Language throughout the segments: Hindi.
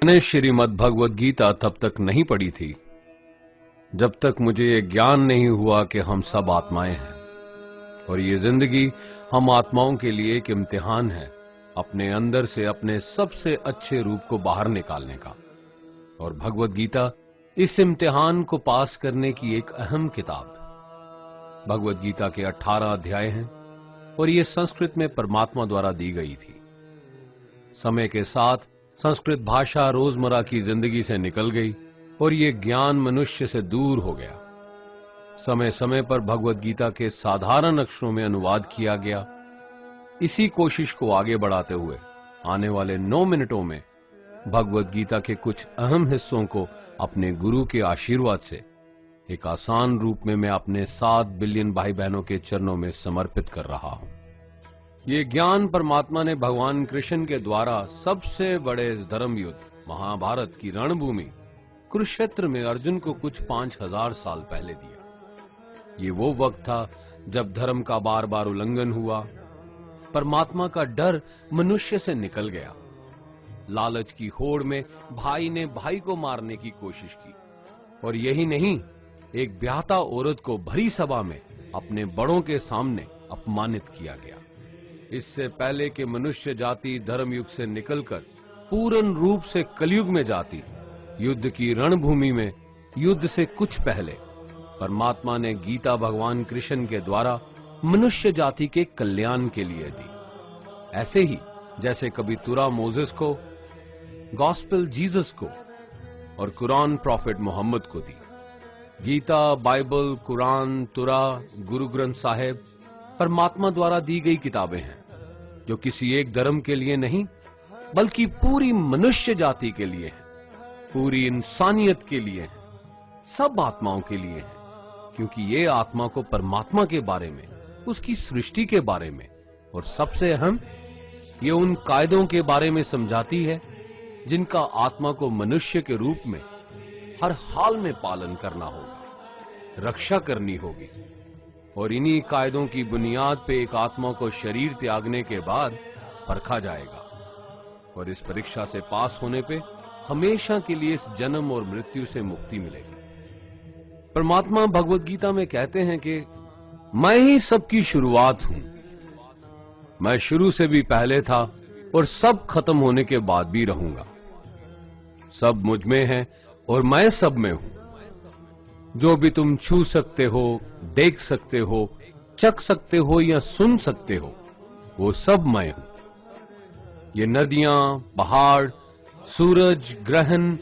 मैंने श्रीमद् भगवद गीता तब तक नहीं पढ़ी थी जब तक मुझे ये ज्ञान नहीं हुआ कि हम सब आत्माएं हैं और ये जिंदगी हम आत्माओं के लिए एक इम्तिहान है अपने अंदर से अपने सबसे अच्छे रूप को बाहर निकालने का। और भगवद गीता इस इम्तिहान को पास करने की एक अहम किताब। भगवद गीता के 18 अध्याय हैं और ये संस्कृत में परमात्मा द्वारा दी गई थी। समय के साथ संस्कृत भाषा रोजमर्रा की जिंदगी से निकल गई और ये ज्ञान मनुष्य से दूर हो गया। समय समय पर भगवद गीता के साधारण अक्षरों में अनुवाद किया गया। इसी कोशिश को आगे बढ़ाते हुए आने वाले 9 मिनटों में भगवद गीता के कुछ अहम हिस्सों को अपने गुरु के आशीर्वाद से एक आसान रूप में मैं अपने 7 बिलियन भाई बहनों के चरणों में समर्पित कर रहा हूं। ये ज्ञान परमात्मा ने भगवान कृष्ण के द्वारा सबसे बड़े धर्म युद्ध महाभारत की रणभूमि कुरुक्षेत्र में अर्जुन को कुछ 5000 साल पहले दिया। ये वो वक्त था जब धर्म का बार बार उल्लंघन हुआ, परमात्मा का डर मनुष्य से निकल गया। लालच की होड़ में भाई ने भाई को मारने की कोशिश की और यही नहीं, एक ब्याहता औरत को भरी सभा में अपने बड़ों के सामने अपमानित किया गया। इससे पहले कि मनुष्य जाति धर्म युग से निकलकर पूर्ण रूप से कलयुग में जाती, युद्ध की रणभूमि में युद्ध से कुछ पहले परमात्मा ने गीता भगवान कृष्ण के द्वारा मनुष्य जाति के कल्याण के लिए दी। ऐसे ही जैसे कभी तुरा मोसेस को, गॉस्पेल जीसस को और कुरान प्रॉफिट मोहम्मद को दी। गीता, बाइबल, कुरान, तुरा, गुरु ग्रंथ साहिब परमात्मा द्वारा दी गई किताबें हैं जो किसी एक धर्म के लिए नहीं बल्कि पूरी मनुष्य जाति के लिए है, पूरी इंसानियत के लिए है, सब आत्माओं के लिए है। क्योंकि ये आत्मा को परमात्मा के बारे में, उसकी सृष्टि के बारे में और सबसे अहम ये उन कायदों के बारे में समझाती है जिनका आत्मा को मनुष्य के रूप में हर हाल में पालन करना होगा, रक्षा करनी होगी। और इन्हीं कायदों की बुनियाद पे एक आत्मा को शरीर त्यागने के बाद परखा जाएगा और इस परीक्षा से पास होने पे हमेशा के लिए इस जन्म और मृत्यु से मुक्ति मिलेगी। परमात्मा भगवद गीता में कहते हैं कि मैं ही सबकी शुरुआत हूं, मैं शुरू से भी पहले था और सब खत्म होने के बाद भी रहूंगा। सब मुझ में है और मैं सब में हूं। जो भी तुम छू सकते हो, देख सकते हो, चख सकते हो या सुन सकते हो, वो सब मैं हूं। ये नदियां, पहाड़, सूरज, ग्रहण,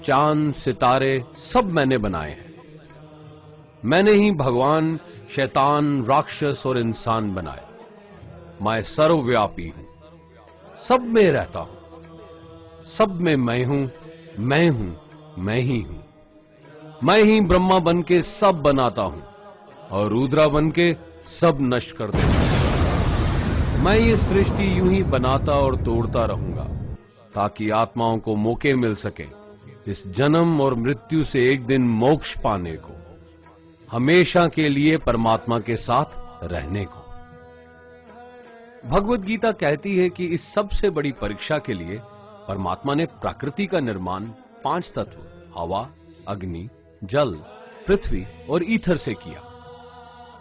चांद, सितारे सब मैंने बनाए हैं। मैंने ही भगवान, शैतान, राक्षस और इंसान बनाए। मैं सर्वव्यापी हूं, सब में रहता हूं, सब में मैं हूं, मैं ही हूं। मैं ही ब्रह्मा बन के सब बनाता हूं और रुद्रा बन के सब नष्ट कर देता हूं। मैं ये सृष्टि यूं ही बनाता और तोड़ता रहूंगा ताकि आत्माओं को मौके मिल सके इस जन्म और मृत्यु से एक दिन मोक्ष पाने को, हमेशा के लिए परमात्मा के साथ रहने को। भगवद गीता कहती है कि इस सबसे बड़ी परीक्षा के लिए परमात्मा ने प्रकृति का निर्माण 5 तत्व हवा, अग्नि, जल, पृथ्वी और ईथर से किया,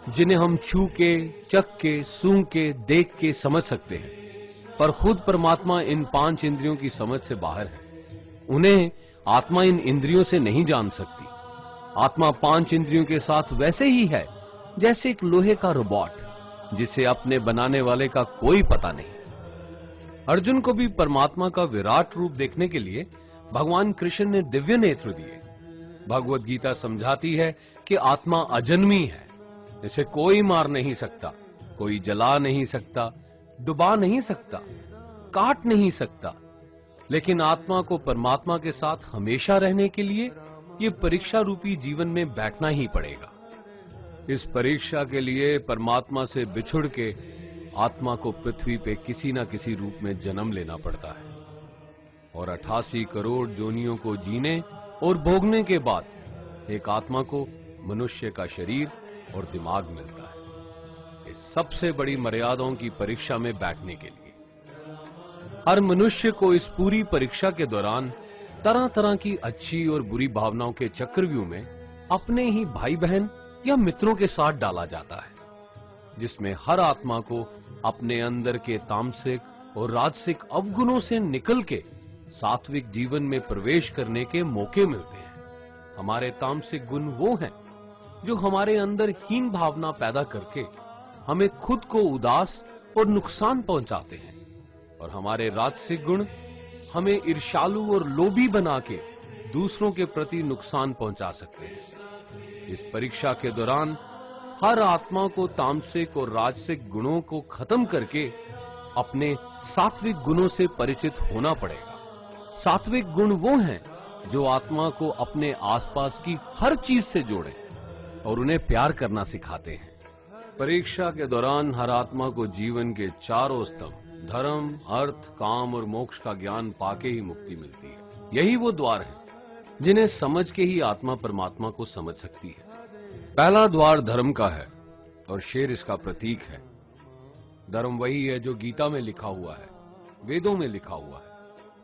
जिन्हें हम छू के, चख के, सूंघ के, देख के समझ सकते हैं। पर खुद परमात्मा इन 5 इंद्रियों की समझ से बाहर है। उन्हें आत्मा इन इंद्रियों से नहीं जान सकती। आत्मा 5 इंद्रियों के साथ वैसे ही है जैसे एक लोहे का रोबोट जिसे अपने बनाने वाले का कोई पता नहीं। अर्जुन को भी परमात्मा का विराट रूप देखने के लिए भगवान कृष्ण ने दिव्य नेत्र दिए। भगवद गीता समझाती है कि आत्मा अजन्मी है, इसे कोई मार नहीं सकता, कोई जला नहीं सकता, डुबा नहीं सकता, काट नहीं सकता। लेकिन आत्मा को परमात्मा के साथ हमेशा रहने के लिए ये परीक्षा रूपी जीवन में बैठना ही पड़ेगा। इस परीक्षा के लिए परमात्मा से बिछुड़ के आत्मा को पृथ्वी पे किसी न किसी रूप में जन्म लेना पड़ता है और 88 करोड़ जोनियों को जीने और भोगने के बाद एक आत्मा को मनुष्य का शरीर और दिमाग मिलता है इस सबसे बड़ी मर्यादाओं की परीक्षा में बैठने के लिए। हर मनुष्य को इस पूरी परीक्षा के दौरान तरह तरह की अच्छी और बुरी भावनाओं के चक्रव्यूह में अपने ही भाई बहन या मित्रों के साथ डाला जाता है, जिसमें हर आत्मा को अपने अंदर के तामसिक और राजसिक अवगुणों से निकल के सात्विक जीवन में प्रवेश करने के मौके मिलते हैं। हमारे तामसिक गुण वो हैं जो हमारे अंदर हीन भावना पैदा करके हमें खुद को उदास और नुकसान पहुंचाते हैं, और हमारे राजसिक गुण हमें ईर्ष्यालु और लोभी बना के दूसरों के प्रति नुकसान पहुंचा सकते हैं। इस परीक्षा के दौरान हर आत्मा को तामसिक और राजसिक गुणों को खत्म करके अपने सात्विक गुणों से परिचित होना पड़ेगा। सात्विक गुण वो हैं जो आत्मा को अपने आसपास की हर चीज से जोड़े और उन्हें प्यार करना सिखाते हैं। परीक्षा के दौरान हर आत्मा को जीवन के चारों स्तंभ धर्म, अर्थ, काम और मोक्ष का ज्ञान पाके ही मुक्ति मिलती है। यही वो द्वार है जिन्हें समझ के ही आत्मा परमात्मा को समझ सकती है। पहला द्वार धर्म का है और शेर इसका प्रतीक है। धर्म वही है जो गीता में लिखा हुआ है, वेदों में लिखा हुआ है,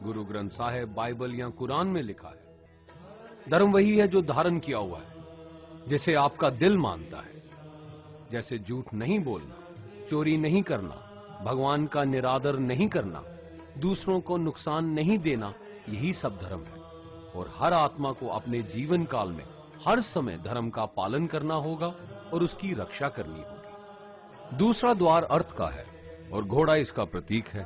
गुरु ग्रंथ साहिब, बाइबल या कुरान में लिखा है। धर्म वही है जो धारण किया हुआ है, जिसे आपका दिल मानता है, जैसे झूठ नहीं बोलना, चोरी नहीं करना, भगवान का निरादर नहीं करना, दूसरों को नुकसान नहीं देना, यही सब धर्म है। और हर आत्मा को अपने जीवन काल में हर समय धर्म का पालन करना होगा और उसकी रक्षा करनी होगी। दूसरा द्वार अर्थ का है और घोड़ा इसका प्रतीक है।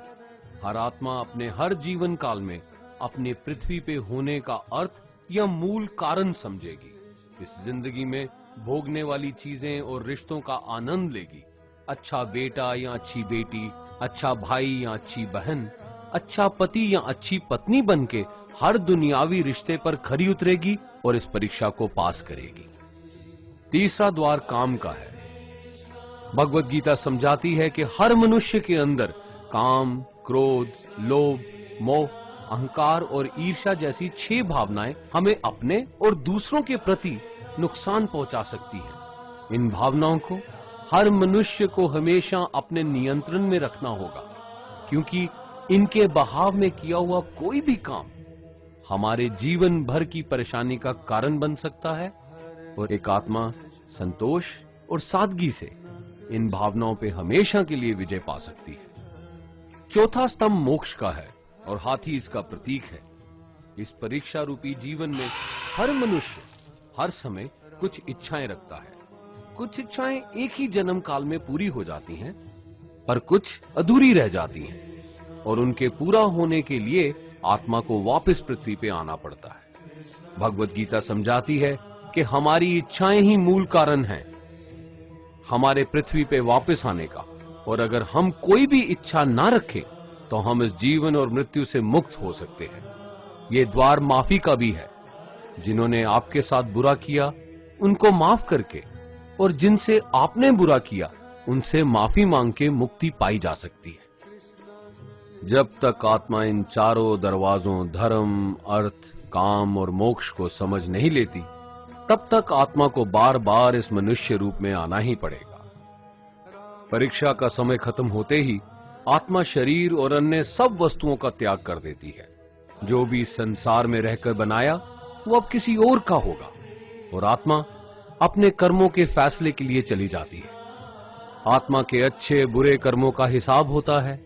हर आत्मा अपने हर जीवन काल में अपने पृथ्वी पे होने का अर्थ या मूल कारण समझेगी। इस जिंदगी में भोगने वाली चीजें और रिश्तों का आनंद लेगी। अच्छा बेटा या अच्छी बेटी, अच्छा भाई या अच्छी बहन, अच्छा पति या अच्छी पत्नी बनके हर दुनियावी रिश्ते पर खरी उतरेगी और इस परीक्षा को पास करेगी। तीसरा द्वार काम का है। भगवत गीता समझाती है कि हर मनुष्य के अंदर काम, क्रोध, लोभ, मोह, अहंकार और ईर्ष्या जैसी 6 भावनाएं हमें अपने और दूसरों के प्रति नुकसान पहुंचा सकती हैं। इन भावनाओं को हर मनुष्य को हमेशा अपने नियंत्रण में रखना होगा, क्योंकि इनके बहाव में किया हुआ कोई भी काम हमारे जीवन भर की परेशानी का कारण बन सकता है। और एक आत्मा संतोष और सादगी से इन भावनाओं पे हमेशा के लिए विजय पा सकती है। चौथा स्तंभ मोक्ष का है और हाथी इसका प्रतीक है। इस परीक्षा रूपी जीवन में हर मनुष्य हर समय कुछ इच्छाएं रखता है। कुछ इच्छाएं एक ही जन्म काल में पूरी हो जाती हैं, पर कुछ अधूरी रह जाती हैं और उनके पूरा होने के लिए आत्मा को वापस पृथ्वी पे आना पड़ता है। भगवत गीता समझाती है कि हमारी इच्छाएं ही मूल कारण हैं हमारे पृथ्वी पे वापस आने का, और अगर हम कोई भी इच्छा ना रखें तो हम इस जीवन और मृत्यु से मुक्त हो सकते हैं। ये द्वार माफी का भी है। जिन्होंने आपके साथ बुरा किया उनको माफ करके और जिनसे आपने बुरा किया उनसे माफी मांग के मुक्ति पाई जा सकती है। जब तक आत्मा इन चारों दरवाजों धर्म, अर्थ, काम और मोक्ष को समझ नहीं लेती, तब तक आत्मा को बार बार इस मनुष्य रूप में आना ही पड़ेगा। परीक्षा का समय खत्म होते ही आत्मा शरीर और अन्य सब वस्तुओं का त्याग कर देती है। जो भी संसार में रहकर बनाया वो अब किसी और का होगा, और आत्मा अपने कर्मों के फैसले के लिए चली जाती है। आत्मा के अच्छे बुरे कर्मों का हिसाब होता है।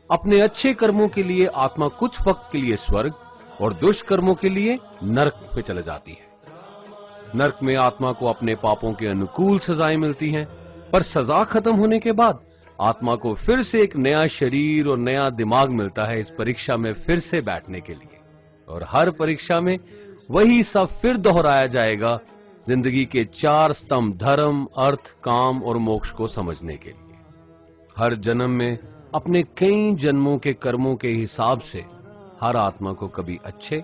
अपने अच्छे कर्मों के लिए आत्मा कुछ वक्त के लिए स्वर्ग और दुष्कर्मों के लिए नरक पे चले जाती है। नरक में आत्मा को अपने पापों के अनुकूल सजाएं मिलती हैं, पर सजा खत्म होने के बाद आत्मा को फिर से एक नया शरीर और नया दिमाग मिलता है इस परीक्षा में फिर से बैठने के लिए। और हर परीक्षा में वही सब फिर दोहराया जाएगा, जिंदगी के 4 स्तंभ धर्म, अर्थ, काम और मोक्ष को समझने के लिए। हर जन्म में अपने कई जन्मों के कर्मों के हिसाब से हर आत्मा को कभी अच्छे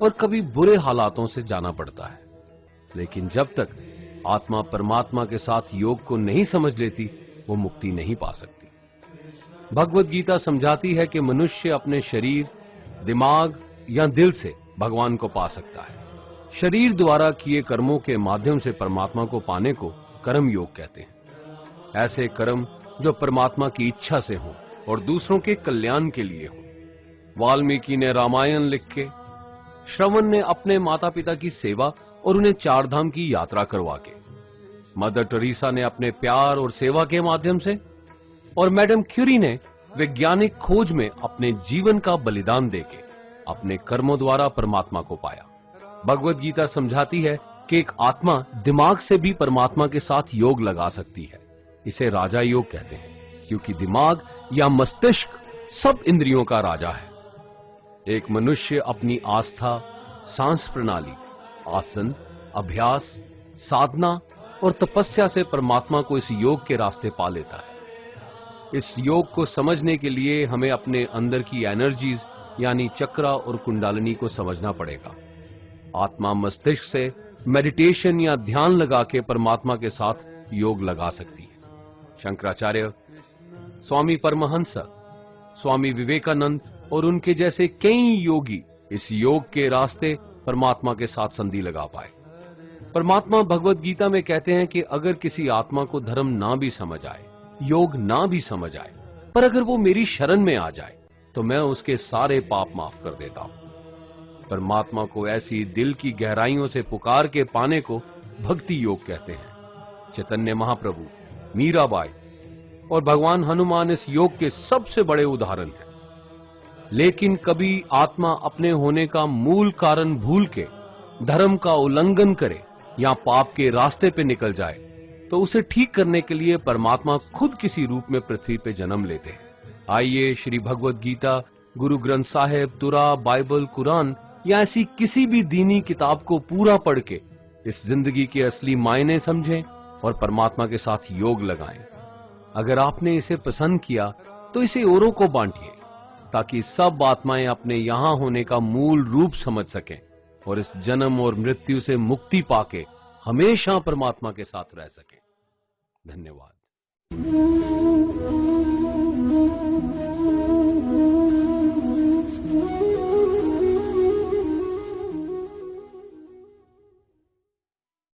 और कभी बुरे हालातों से जाना पड़ता है। लेकिन जब तक आत्मा परमात्मा के साथ योग को नहीं समझ लेती, वो मुक्ति नहीं पा सकती। भगवत गीता समझाती है कि मनुष्य अपने शरीर, दिमाग या दिल से भगवान को पा सकता है। शरीर द्वारा किए कर्मों के माध्यम से परमात्मा को पाने को कर्म योग कहते हैं। ऐसे कर्म जो परमात्मा की इच्छा से हों और दूसरों के कल्याण के लिए हों। वाल्मीकि ने रामायण लिख के श्रवण ने अपने माता पिता की सेवा और उन्हें चारधाम की यात्रा करवा के, मदर टेरेसा ने अपने प्यार और सेवा के माध्यम से, और मैडम क्यूरी ने वैज्ञानिक खोज में अपने जीवन का बलिदान देके अपने कर्मों द्वारा परमात्मा को पाया। भगवत गीता समझाती है कि एक आत्मा दिमाग से भी परमात्मा के साथ योग लगा सकती है। इसे राजा योग कहते हैं, क्योंकि दिमाग या मस्तिष्क सब इंद्रियों का राजा है। एक मनुष्य अपनी आस्था, सांस प्रणाली, आसन, अभ्यास, साधना और तपस्या से परमात्मा को इस योग के रास्ते पा लेता है। इस योग को समझने के लिए हमें अपने अंदर की एनर्जीज यानी चक्रा और कुंडालिनी को समझना पड़ेगा। आत्मा मस्तिष्क से मेडिटेशन या ध्यान लगा के परमात्मा के साथ योग लगा सकती है। शंकराचार्य, स्वामी परमहंस, स्वामी विवेकानंद और उनके जैसे कई योगी इस योग के रास्ते परमात्मा के साथ संधि लगा पाए। परमात्मा भगवत गीता में कहते हैं कि अगर किसी आत्मा को धर्म ना भी समझ आए, योग ना भी समझ आए, पर अगर वो मेरी शरण में आ जाए तो मैं उसके सारे पाप माफ कर देता हूं। परमात्मा को ऐसी दिल की गहराइयों से पुकार के पाने को भक्ति योग कहते हैं। चैतन्य महाप्रभु, मीराबाई और भगवान हनुमान इस योग के सबसे बड़े उदाहरण हैं। लेकिन कभी आत्मा अपने होने का मूल कारण भूल के धर्म का उल्लंघन करे या पाप के रास्ते पे निकल जाए तो उसे ठीक करने के लिए परमात्मा खुद किसी रूप में पृथ्वी पे जन्म लेते हैं। आइए श्री भगवत गीता, गुरु ग्रंथ साहिब, तुरा, बाइबल, कुरान या ऐसी किसी भी दीनी किताब को पूरा पढ़ के इस जिंदगी के असली मायने समझें और परमात्मा के साथ योग लगाएं। अगर आपने इसे पसंद किया तो इसे औरों को बांटिए ताकि सब आत्माएं अपने यहां होने का मूल रूप समझ सकें और इस जन्म और मृत्यु से मुक्ति पाके हमेशा परमात्मा के साथ रह सकें। धन्यवाद।